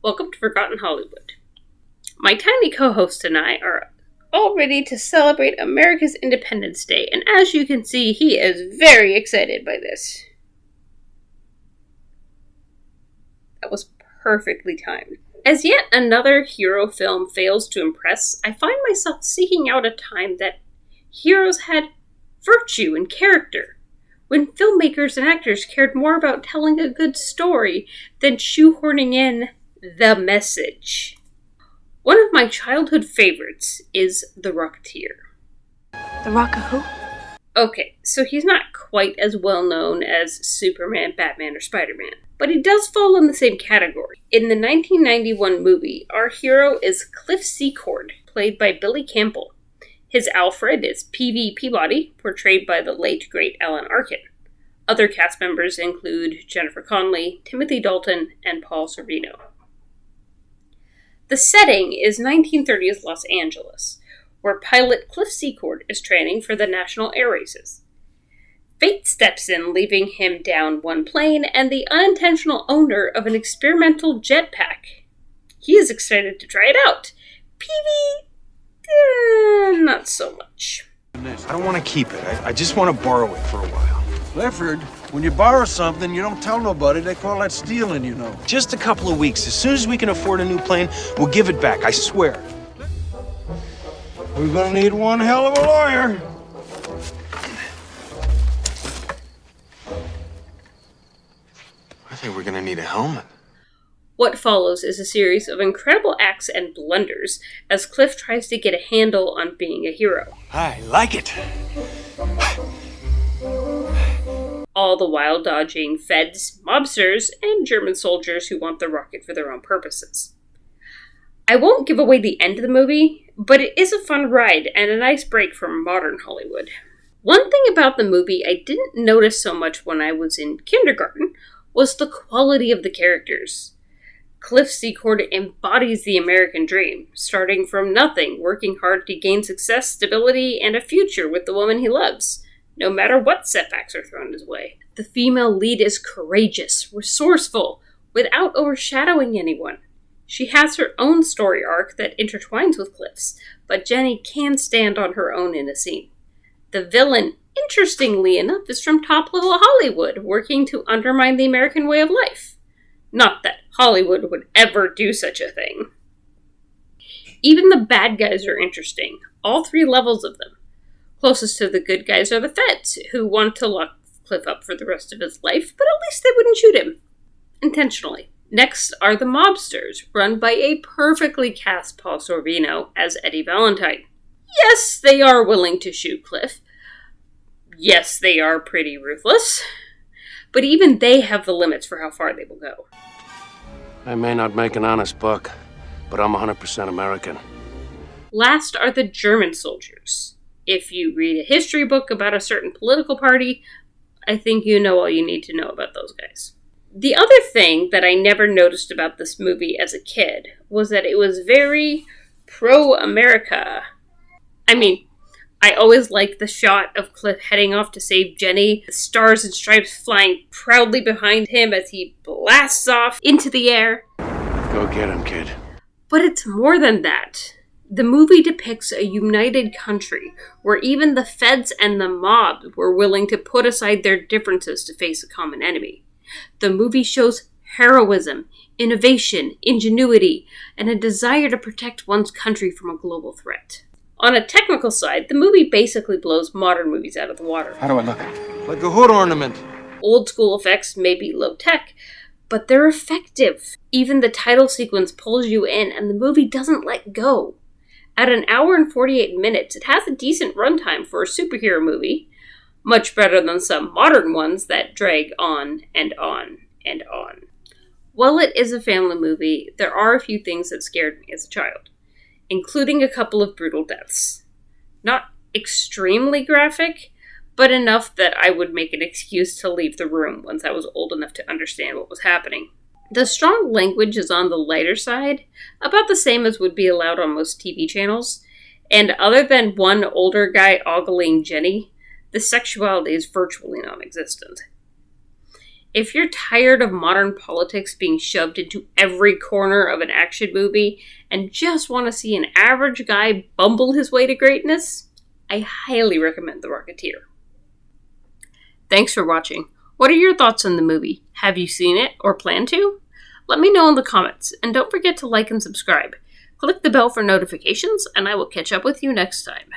Welcome to Forgotten Hollywood. My tiny co-host and I are all ready to celebrate America's Independence Day, and as you can see, he is very excited by this. That was perfectly timed. As yet another hero film fails to impress, I find myself seeking out a time that heroes had virtue and character, when filmmakers and actors cared more about telling a good story than shoehorning in the message. One of my childhood favorites is The Rocketeer. The Rock of who? Okay, so he's not quite as well known as Superman, Batman, or Spider-Man, but he does fall in the same category. In the 1991 movie, our hero is Cliff Secord, played by Billy Campbell. His Alfred is P.V. Peabody, portrayed by the late, great Alan Arkin. Other cast members include Jennifer Connolly, Timothy Dalton, and Paul Sorvino. The setting is 1930s Los Angeles, where pilot Cliff Secord is training for the national air races. Fate steps in, leaving him down one plane and the unintentional owner of an experimental jetpack. He is excited to try it out. PV, not so much. I don't want to keep it. I just want to borrow it for a while. Clifford, when you borrow something, you don't tell nobody. They call that stealing, you know. Just a couple of weeks. As soon as we can afford a new plane, we'll give it back. I swear. We're gonna need one hell of a lawyer. I think we're gonna need a helmet. What follows is a series of incredible acts and blunders as Cliff tries to get a handle on being a hero. I like it. All the while dodging feds, mobsters, and German soldiers who want the rocket for their own purposes. I won't give away the end of the movie, but it is a fun ride and a nice break from modern Hollywood. One thing about the movie I didn't notice so much when I was in kindergarten was the quality of the characters. Cliff Secord embodies the American dream, starting from nothing, working hard to gain success, stability, and a future with the woman he loves, no matter what setbacks are thrown his way. The female lead is courageous, resourceful, without overshadowing anyone. She has her own story arc that intertwines with Cliff's, but Jenny can stand on her own in a scene. The villain, interestingly enough, is from top-level Hollywood, working to undermine the American way of life. Not that Hollywood would ever do such a thing. Even the bad guys are interesting, all three levels of them. Closest to the good guys are the feds, who want to lock Cliff up for the rest of his life, but at least they wouldn't shoot him. Intentionally. Next are the mobsters, run by a perfectly cast Paul Sorvino as Eddie Valentine. Yes, they are willing to shoot Cliff. Yes, they are pretty ruthless. But even they have the limits for how far they will go. I may not make an honest buck, but I'm 100% American. Last are the German soldiers. If you read a history book about a certain political party, I think you know all you need to know about those guys. The other thing that I never noticed about this movie as a kid was that it was very pro-America. I mean, I always liked the shot of Cliff heading off to save Jenny, the stars and stripes flying proudly behind him as he blasts off into the air. Go get him, kid. But it's more than that. The movie depicts a united country where even the feds and the mob were willing to put aside their differences to face a common enemy. The movie shows heroism, innovation, ingenuity, and a desire to protect one's country from a global threat. On a technical side, the movie basically blows modern movies out of the water. How do I look? Like a hood ornament. Old school effects may be low tech, but they're effective. Even the title sequence pulls you in, and the movie doesn't let go. At an hour and 48 minutes, it has a decent runtime for a superhero movie, much better than some modern ones that drag on and on and on. While it is a family movie, there are a few things that scared me as a child, including a couple of brutal deaths. Not extremely graphic, but enough that I would make an excuse to leave the room once I was old enough to understand what was happening. The strong language is on the lighter side, about the same as would be allowed on most TV channels, and other than one older guy ogling Jenny, the sexuality is virtually non-existent. If you're tired of modern politics being shoved into every corner of an action movie and just want to see an average guy bumble his way to greatness, I highly recommend The Rocketeer. Thanks for watching. What are your thoughts on the movie? Have you seen it or plan to? Let me know in the comments, and don't forget to like and subscribe. Click the bell for notifications, and I will catch up with you next time.